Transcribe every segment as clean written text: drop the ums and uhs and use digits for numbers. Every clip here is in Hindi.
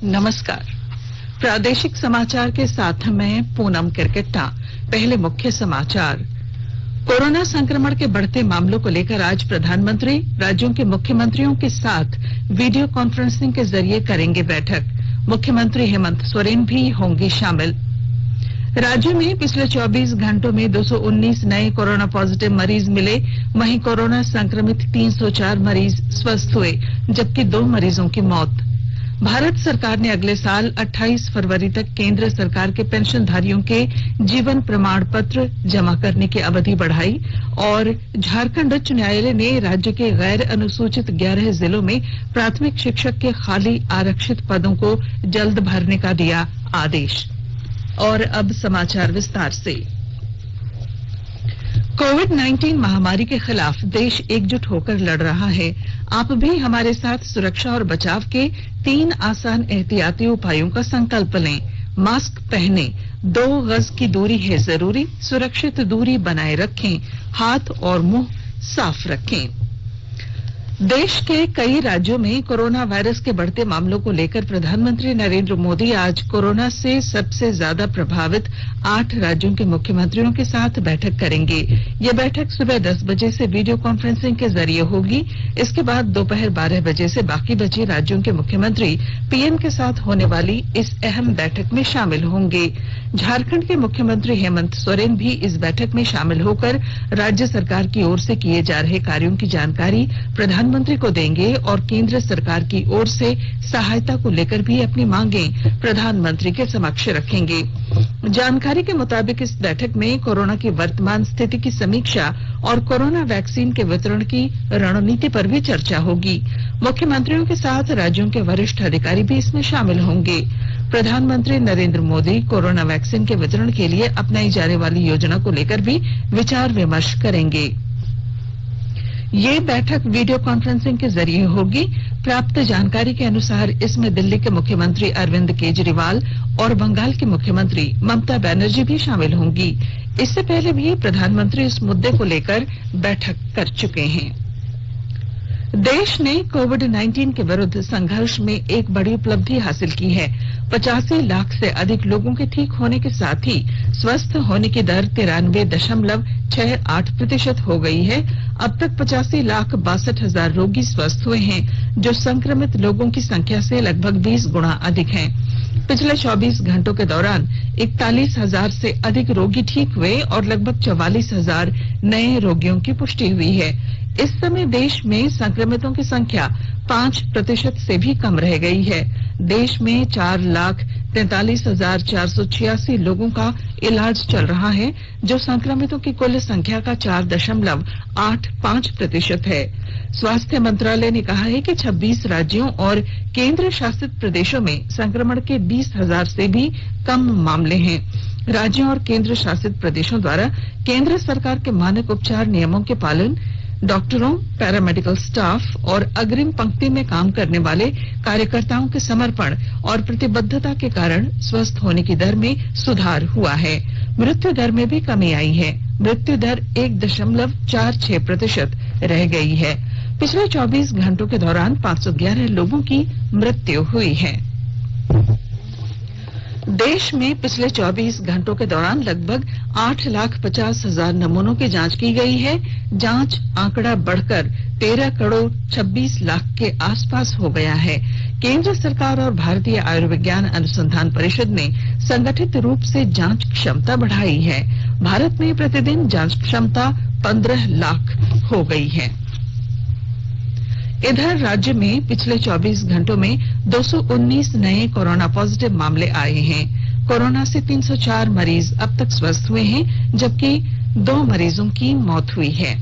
नमस्कार। प्रादेशिक समाचार के साथ मैं पूनम किरकिट्टा। पहले मुख्य समाचार। कोरोना संक्रमण के बढ़ते मामलों को लेकर आज प्रधानमंत्री राज्यों के मुख्यमंत्रियों के साथ वीडियो कॉन्फ्रेंसिंग के जरिए करेंगे बैठक। मुख्यमंत्री हेमंत सोरेन भी होंगे शामिल। राज्य में पिछले 24 घंटों में 219 नए कोरोना पॉजिटिव मरीज मिले। वहीं कोरोना संक्रमित 304 मरीज स्वस्थ हुए, जबकि 2 मरीजों की मौत। भारत सरकार ने अगले साल 28 फरवरी तक केंद्र सरकार के पेंशनधारियों के जीवन प्रमाण पत्र जमा करने की अवधि बढ़ाई और झारखंड उच्च न्यायालय ने राज्य के गैर अनुसूचित 11 जिलों में प्राथमिक शिक्षक के खाली आरक्षित पदों को जल्द भरने का दिया आदेश। और अब समाचार विस्तार से। कोविड-19 महामारी के खिलाफ देश एकजुट होकर लड़ रहा है। आप भी हमारे साथ सुरक्षा और बचाव के 3 आसान एहतियाती उपायों का संकल्प लें। मास्क पहने, 2 गज की दूरी है जरूरी, सुरक्षित दूरी बनाए रखें, हाथ और मुंह साफ रखें। देश के कई राज्यों में कोरोना वायरस के बढ़ते मामलों को लेकर प्रधानमंत्री नरेंद्र मोदी आज कोरोना से सबसे ज्यादा प्रभावित 8 राज्यों के मुख्यमंत्रियों के साथ बैठक करेंगे। यह बैठक सुबह 10 बजे से वीडियो कॉन्फ्रेंसिंग के जरिए होगी। इसके बाद दोपहर 12 बजे से बाकी बचे राज्यों के मुख्यमंत्री पीएम के साथ होने वाली इस अहम बैठक में शामिल होंगे। झारखंड के मुख्यमंत्री हेमंत सोरेन भी इस बैठक में शामिल होकर राज्य सरकार की ओर से किए जा रहे कार्यों की जानकारी प्रधानमंत्री को देंगे और केंद्र सरकार की ओर से सहायता को लेकर भी अपनी मांगें प्रधानमंत्री के समक्ष रखेंगे। जानकारी के मुताबिक इस बैठक में कोरोना की वर्तमान स्थिति की समीक्षा और कोरोना वैक्सीन के वितरण की रणनीति पर भी चर्चा होगी। मुख्यमंत्रियों के साथ राज्यों के वरिष्ठ अधिकारी भी इसमें शामिल होंगे। प्रधानमंत्री नरेंद्र मोदी कोरोना वैक्सीन के वितरण के लिए अपनाई जाने वाली योजना को लेकर भी विचार विमर्श करेंगे। ये बैठक वीडियो कॉन्फ्रेंसिंग के जरिए होगी। प्राप्त जानकारी के अनुसार इसमें दिल्ली के मुख्यमंत्री अरविंद केजरीवाल और बंगाल की मुख्यमंत्री ममता बनर्जी भी शामिल होंगी। इससे पहले भी प्रधानमंत्री इस मुद्दे को लेकर बैठक कर चुके हैं। देश ने कोविड-19 के विरुद्ध संघर्ष में एक बड़ी उपलब्धि हासिल की है। 85 लाख से अधिक लोगों के ठीक होने के साथ ही स्वस्थ होने की दर 93.68% हो गई है। अब तक 85,62,000 रोगी स्वस्थ हुए हैं, जो संक्रमित लोगों की संख्या से लगभग 20 गुना अधिक है। पिछले 24 घंटों के दौरान 41,000 से अधिक रोगी ठीक हुए और लगभग 44,000 नए रोगियों की पुष्टि हुई है। इस समय देश में संक्रमितों की संख्या 5% से भी कम रह गई है। देश में 4,43,486 लोगों का इलाज चल रहा है, जो संक्रमितों की कुल संख्या का 4.85% है। स्वास्थ्य मंत्रालय ने कहा है कि 26 राज्यों और केंद्र शासित प्रदेशों में संक्रमण के 20,000 से भी कम मामले हैं। राज्यों और केंद्र शासित प्रदेशों द्वारा केंद्र सरकार के मानक उपचार नियमों के पालन, डॉक्टरों, पैरामेडिकल स्टाफ और अग्रिम पंक्ति में काम करने वाले कार्यकर्ताओं के समर्पण और प्रतिबद्धता के कारण स्वस्थ होने की दर में सुधार हुआ है। मृत्यु दर में भी कमी आई है। मृत्यु दर 1.46% रह गई है। पिछले 24 घंटों के दौरान 511 लोगों की मृत्यु हुई है। देश में पिछले 24 घंटों के दौरान लगभग 8,50,000 नमूनों की जांच की गई है। जांच आंकड़ा बढ़कर 13 करोड़ 26 लाख के आसपास हो गया है। केंद्र सरकार और भारतीय आयुर्विज्ञान अनुसंधान परिषद ने संगठित रूप से जांच क्षमता बढ़ाई है। भारत में प्रतिदिन जांच क्षमता 15 लाख हो गई है। इधर राज्य में पिछले 24 घंटों में 219 नए कोरोना पॉजिटिव मामले आए हैं। कोरोना से 304 मरीज अब तक स्वस्थ हुए हैं, जबकि 2 मरीजों की मौत हुई है।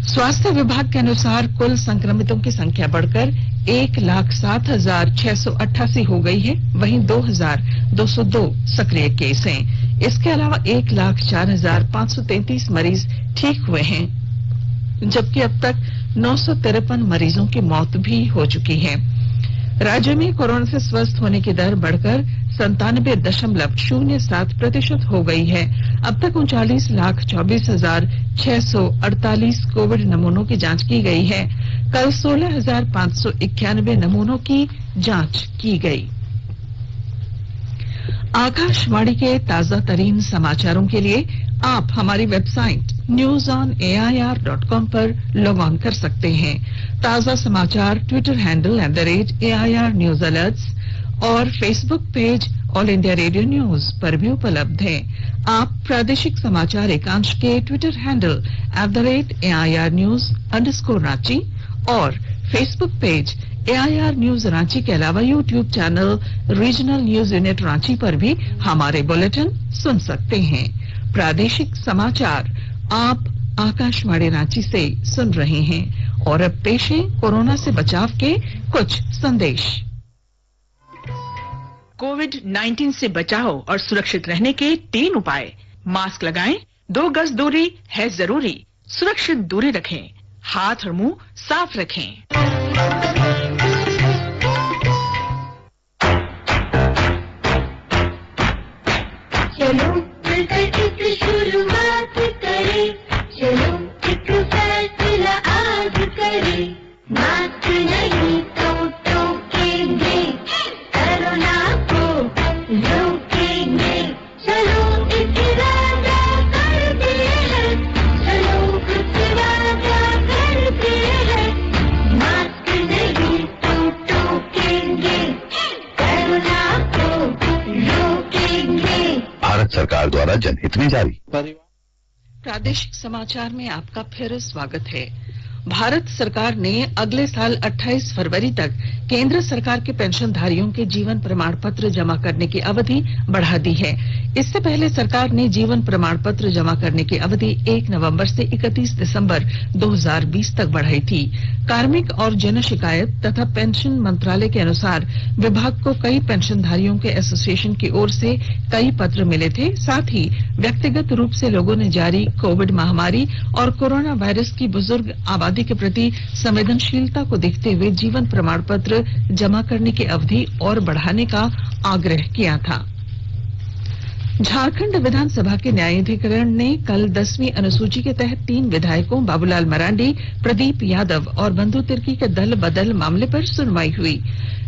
स्वास्थ्य विभाग के अनुसार कुल संक्रमितों की संख्या बढ़कर 1,07,688 हो गई है। वहीं 2,202 सक्रिय केस हैं। इसके अलावा 1,04,533 मरीज ठीक हुए हैं, जबकि अब तक 953 मरीजों की मौत भी हो चुकी है। राज्य में कोरोना से स्वस्थ होने की दर बढ़कर 97.07% हो गई है। अब तक 39,24,648 कोविड नमूनों की जांच की गई है। कल 16,591 नमूनों की जांच की गई। आकाशवाणी के ताजा तरीन समाचारों के लिए आप हमारी वेबसाइट newsonair.com पर लॉग ऑन कर सकते हैं। ताजा समाचार Twitter handle @AIR News Alerts और Facebook page all India radio news पर भी उपलब्ध है। आप प्रादेशिक समाचार एकांश के ट्विटर हैंडल @AIR News_रांची और Facebook page AIR news Ranchi के अलावा YouTube channel regional news unit Ranchi पर भी हमारे बुलेटिन सुन सकते हैं। प्रादेशिक समाचार आप आकाशवाणी रांची से सुन रहे हैं। और अब पेश है कोरोना से बचाव के कुछ संदेश। कोविड-19 से बचाव और सुरक्षित रहने के 3 उपाय। मास्क लगाएं, 2 गज दूरी है जरूरी, सुरक्षित दूरी रखें, हाथ और मुंह साफ रखें। चलो मिलकर एक शुरुआत करें, चलो एक फैसला आज करें। मास्क नहीं तो टोकेंगे, कोरोना को रोकेंगे। चलो एक वादा करते हैं, चलो कुछ वादा करते हैं। मास्क नहीं तो टोकेंगे, कोरोना को रोकेंगे। भारत सरकार द्वारा जनहित में जारी। प्रादेशिक समाचार में आपका फिर स्वागत है। भारत सरकार ने अगले साल 28 फरवरी तक केंद्र सरकार के पेंशनधारियों के जीवन प्रमाण पत्र जमा करने की अवधि बढ़ा दी है। इससे पहले सरकार ने जीवन प्रमाण पत्र जमा करने की अवधि 1 नवंबर से 31 दिसंबर 2020 तक बढ़ाई थी। कार्मिक और जन शिकायत तथा पेंशन मंत्रालय के अनुसार विभाग को कई पेंशनधारियों के एसोसिएशन की ओर से कई पत्र मिले थे। साथ ही व्यक्तिगत रूप से लोगों ने जारी कोविड महामारी और कोरोना वायरस की बुजुर्ग आबादी के प्रति संवेदनशीलता को देखते हुए जीवन प्रमाण पत्र जमा करने की अवधि और बढ़ाने का आग्रह किया था। झारखंड विधानसभा के न्यायाधिकरण ने कल 10वीं अनुसूची के तहत 3 विधायकों बाबूलाल मरांडी, प्रदीप यादव और बंधु तिर्की के दल बदल मामले पर सुनवाई हुई।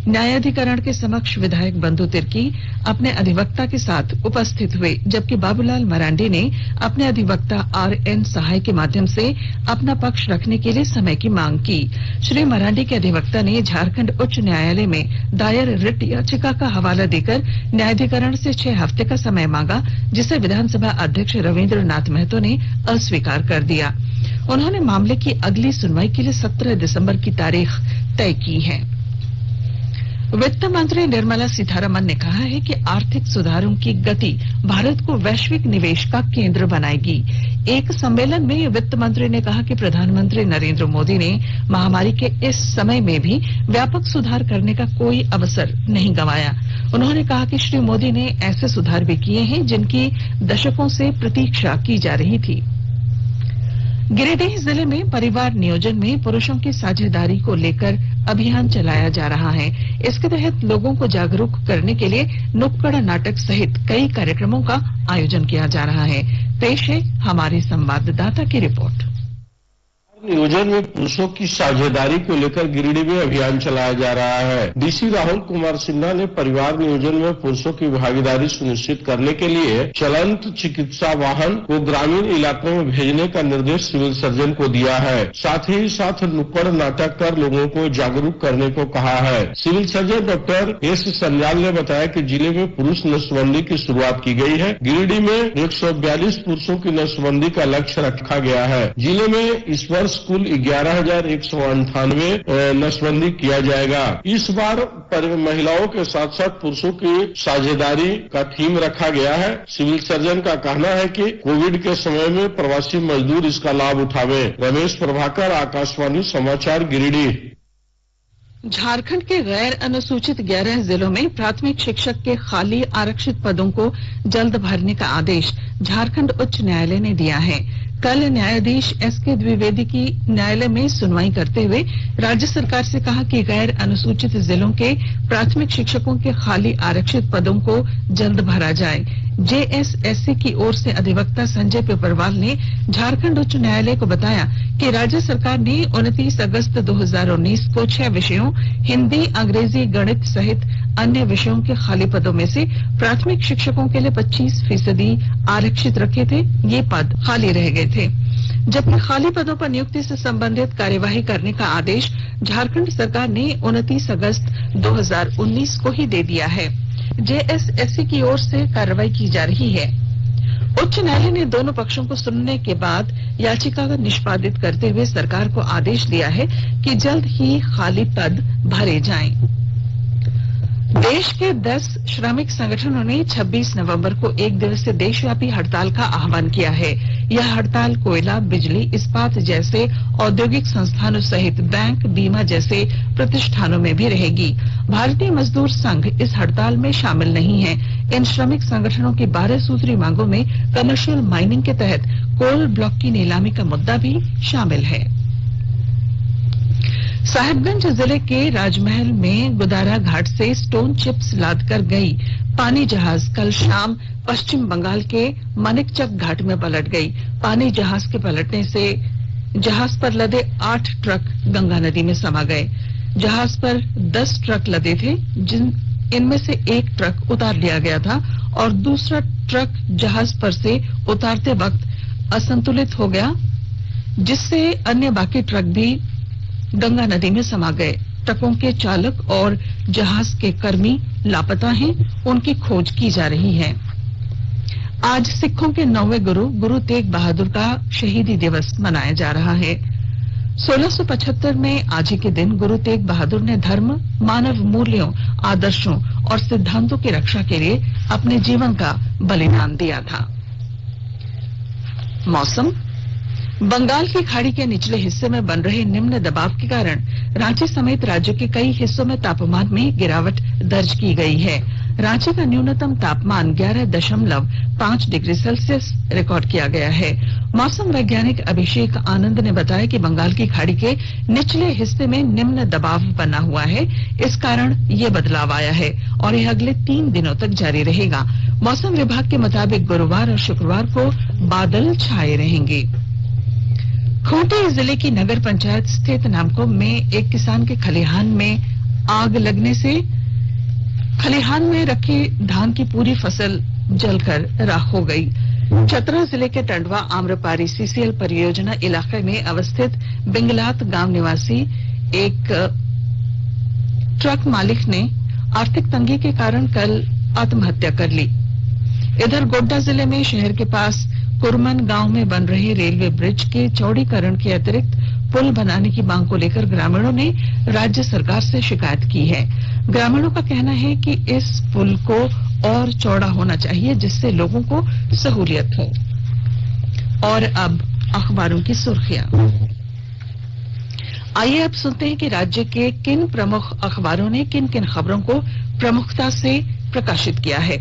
न्यायाधिकरण के समक्ष विधायक बंधु तिर्की अपने अधिवक्ता के साथ उपस्थित हुए, जबकि बाबूलाल मरांडी ने अपने अधिवक्ता RN सहाय के माध्यम से अपना पक्ष रखने के लिए समय की मांग की। श्री मरांडी के अधिवक्ता ने झारखंड उच्च न्यायालय में दायर रिट याचिका का हवाला देकर न्यायाधिकरण से 6 हफ्ते का समय मांगा, जिसे विधानसभा अध्यक्ष रविंद्र नाथ महतो ने अस्वीकार कर दिया। उन्होंने मामले की अगली सुनवाई के लिए 17 दिसंबर की तारीख तय की है। वित्त मंत्री निर्मला सीतारमन ने कहा है कि आर्थिक सुधारों की गति भारत को वैश्विक निवेश का केंद्र बनाएगी। एक सम्मेलन में वित्त मंत्री ने कहा कि प्रधानमंत्री नरेंद्र मोदी ने महामारी के इस समय में भी व्यापक सुधार करने का कोई अवसर नहीं गंवाया। उन्होंने कहा कि श्री मोदी ने ऐसे सुधार भी किए हैं जिनकी दशकों से प्रतीक्षा की जा रही थी। गिरिडीह जिले में परिवार नियोजन में पुरुषों की साझेदारी को लेकर अभियान चलाया जा रहा है। इसके तहत लोगों को जागरूक करने के लिए नुक्कड़ नाटक सहित कई कार्यक्रमों का आयोजन किया जा रहा है। पेश है हमारे संवाददाता की रिपोर्ट। नियोजन में पुरुषों की साझेदारी को लेकर गिरिडीह में अभियान चलाया जा रहा है। डीसी राहुल कुमार सिन्हा ने परिवार नियोजन में पुरुषों की भागीदारी सुनिश्चित करने के लिए चलंत चिकित्सा वाहन को ग्रामीण इलाकों में भेजने का निर्देश सिविल सर्जन को दिया है। साथ ही साथ नुक्कड़ नाटक कर लोगों को जागरूक करने को कहा है। सिविल सर्जन डॉक्टर एस संजाल ने बताया कि जिले में पुरुष नसबंदी की शुरुआत की गई है। गिरिडीह में 142 पुरुषों की नसबंदी का लक्ष्य रखा गया है। जिले में इस वर्ष कुल 11,198 नसबंदी किया जाएगा। इस बार महिलाओं के साथ साथ पुरुषों की साझेदारी का थीम रखा गया है। सिविल सर्जन का कहना है कि कोविड के समय में प्रवासी मजदूर इसका लाभ उठावे। रमेश प्रभाकर, आकाशवाणी समाचार, गिरिडीह। झारखंड के गैर अनुसूचित 11 जिलों में प्राथमिक शिक्षक के खाली आरक्षित पदों को जल्द भरने का आदेश झारखंड उच्च न्यायालय ने दिया है। कल न्यायाधीश एसके द्विवेदी की न्यायालय में सुनवाई करते हुए राज्य सरकार से कहा कि गैर अनुसूचित जिलों के प्राथमिक शिक्षकों के खाली आरक्षित पदों को जल्द भरा जाए। जेएसएससी की ओर से अधिवक्ता संजय पेपरवाल ने झारखंड उच्च न्यायालय को बताया कि राज्य सरकार ने 29 अगस्त 2019 को 6 विषयों हिंदी, अंग्रेजी, गणित सहित अन्य विषयों के खाली पदों में से प्राथमिक शिक्षकों के लिए 25% आरक्षित रखे थे। ये पद खाली रह गए थे, जबकि खाली पदों पर नियुक्ति से संबंधित कार्यवाही करने का आदेश झारखंड सरकार ने 29 अगस्त 2019 को ही दे दिया है। जेएसएससी की ओर से कार्रवाई की जा रही है। उच्च न्यायालय ने दोनों पक्षों को सुनने के बाद याचिका का निष्पादित करते हुए सरकार को आदेश दिया है कि जल्द ही खाली पद भरे जाएं। देश के 10 श्रमिक संगठनों ने 26 नवंबर को एक दिवसीय देशव्यापी हड़ताल का आह्वान किया है। यह हड़ताल कोयला, बिजली, इस्पात जैसे औद्योगिक संस्थानों सहित बैंक, बीमा जैसे प्रतिष्ठानों में भी रहेगी। भारतीय मजदूर संघ इस हड़ताल में शामिल नहीं है। इन श्रमिक संगठनों की 12 सूत्री मांगों में कमर्शियल माइनिंग के तहत कोल ब्लॉक की नीलामी का मुद्दा भी शामिल है। साहिबगंज जिले के राजमहल में गुदारा घाट से स्टोन चिप्स लादकर गई पानी जहाज कल शाम पश्चिम बंगाल के मानिकचक घाट में पलट गई। पानी जहाज के पलटने से जहाज पर लदे 8 ट्रक गंगा नदी में समा गए। जहाज पर 10 ट्रक लदे थे, इनमें से एक ट्रक उतार लिया गया था और दूसरा ट्रक जहाज पर से उतारते वक्त असंतुलित हो गया, जिससे अन्य बाकी ट्रक भी गंगा नदी में समा गए। ट्रकों के चालक और जहाज के कर्मी लापता हैं, उनकी खोज की जा रही है। आज सिखों के 9वें गुरु तेग बहादुर का शहीदी दिवस मनाया जा रहा है। 1675 में आज ही के दिन गुरु तेग बहादुर ने धर्म, मानव मूल्यों, आदर्शों और सिद्धांतों की रक्षा के लिए अपने जीवन का बलिदान दिया था। मौसम। बंगाल की खाड़ी के निचले हिस्से में बन रहे निम्न दबाव के कारण रांची समेत राज्य के कई हिस्सों में तापमान में गिरावट दर्ज की गई है। रांची का न्यूनतम तापमान 11.5 डिग्री सेल्सियस रिकॉर्ड किया गया है। मौसम वैज्ञानिक अभिषेक आनंद ने बताया कि बंगाल की खाड़ी के निचले हिस्से में निम्न दबाव बना हुआ है, इस कारण ये बदलाव आया है और यह अगले 3 दिनों तक जारी रहेगा। मौसम विभाग के मुताबिक गुरुवार और शुक्रवार को बादल छाए रहेंगे। खूंटी जिले की नगर पंचायत स्थित नामको में एक किसान के खलिहान में आग लगने से खलिहान में रखी धान की पूरी फसल जलकर राख हो गई। चतरा जिले के टंडवा आम्रपारी सीसीएल परियोजना इलाके में अवस्थित बिंगलात गांव निवासी एक ट्रक मालिक ने आर्थिक तंगी के कारण कल आत्महत्या कर ली। इधर गोड्डा जिले में शहर के पास कुरमन गांव में बन रहे रेलवे ब्रिज के चौड़ीकरण के अतिरिक्त पुल बनाने की मांग को लेकर ग्रामीणों ने राज्य सरकार से शिकायत की है। ग्रामीणों का कहना है कि इस पुल को और चौड़ा होना चाहिए, जिससे लोगों को सहूलियत हो। और अब अखबारों की सुर्खियां। आइए अब सुनते हैं कि राज्य के किन प्रमुख अखबारों ने किन किन खबरों को प्रमुखता से प्रकाशित किया है।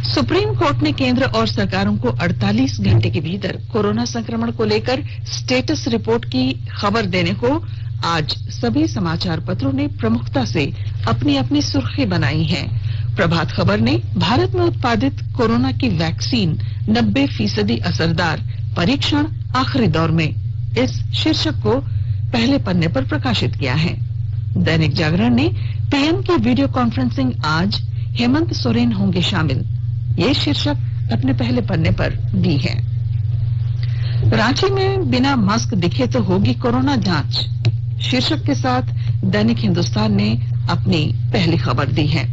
सुप्रीम कोर्ट ने केंद्र और सरकारों को 48 घंटे के भीतर कोरोना संक्रमण को लेकर स्टेटस रिपोर्ट की खबर देने को आज सभी समाचार पत्रों ने प्रमुखता से अपनी अपनी सुर्खी बनाई है। प्रभात खबर ने भारत में उत्पादित कोरोना की वैक्सीन 90% असरदार, परीक्षण आखिरी दौर में, इस शीर्षक को पहले पन्ने पर प्रकाशित किया है। दैनिक जागरण ने पीएम की वीडियो कॉन्फ्रेंसिंग आज, हेमंत सोरेन होंगे शामिल, ये शीर्षक अपने पहले पन्ने पर दी है। रांची में बिना मास्क दिखे तो होगी कोरोना जांच, शीर्षक के साथ दैनिक हिंदुस्तान ने अपनी पहली खबर दी है।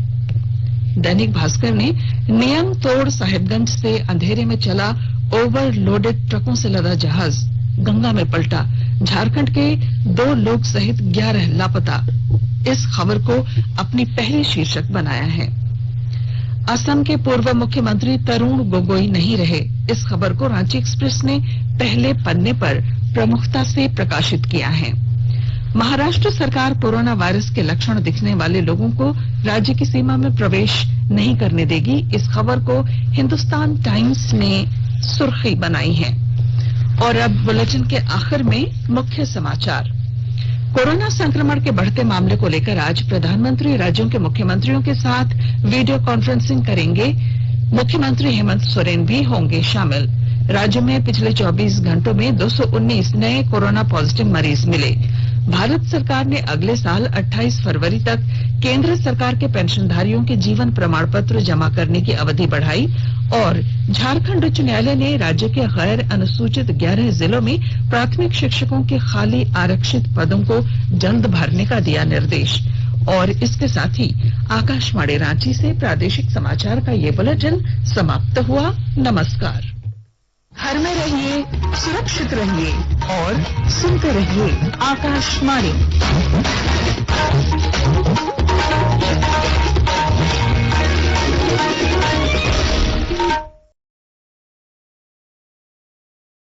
दैनिक भास्कर ने नियम तोड़ साहिबगंज से अंधेरे में चला ओवरलोडेड ट्रकों से लदा जहाज गंगा में पलटा, झारखंड के 2 लोग सहित 11 लापता, इस खबर को अपनी पहली शीर्षक बनाया है। असम के पूर्व मुख्यमंत्री तरुण गोगोई नहीं रहे, इस खबर को रांची एक्सप्रेस ने पहले पन्ने पर प्रमुखता से प्रकाशित किया है। महाराष्ट्र सरकार कोरोना वायरस के लक्षण दिखने वाले लोगों को राज्य की सीमा में प्रवेश नहीं करने देगी, इस खबर को हिंदुस्तान टाइम्स ने सुर्खी बनाई है। और अब बुलेटिन के आखिर में मुख्य समाचार। कोरोना संक्रमण के बढ़ते मामले को लेकर आज प्रधानमंत्री राज्यों के मुख्यमंत्रियों के साथ वीडियो कॉन्फ्रेंसिंग करेंगे। मुख्यमंत्री हेमंत सोरेन भी होंगे शामिल। राज्य में पिछले 24 घंटों में 219 नए कोरोना पॉजिटिव मरीज मिले। भारत सरकार ने अगले साल 28 फरवरी तक केंद्र सरकार के पेंशनधारियों के जीवन प्रमाण पत्र जमा करने की अवधि बढ़ाई। और झारखंड उच्च न्यायालय ने राज्य के गैर अनुसूचित 11 जिलों में प्राथमिक शिक्षकों के खाली आरक्षित पदों को जल्द भरने का दिया निर्देश। और इसके साथ ही आकाशवाणी रांची से प्रादेशिक समाचार का ये बुलेटिन समाप्त हुआ। नमस्कार। घर में रहिए, सुरक्षित रहिए और सुनते रहिए आकाशवाणी।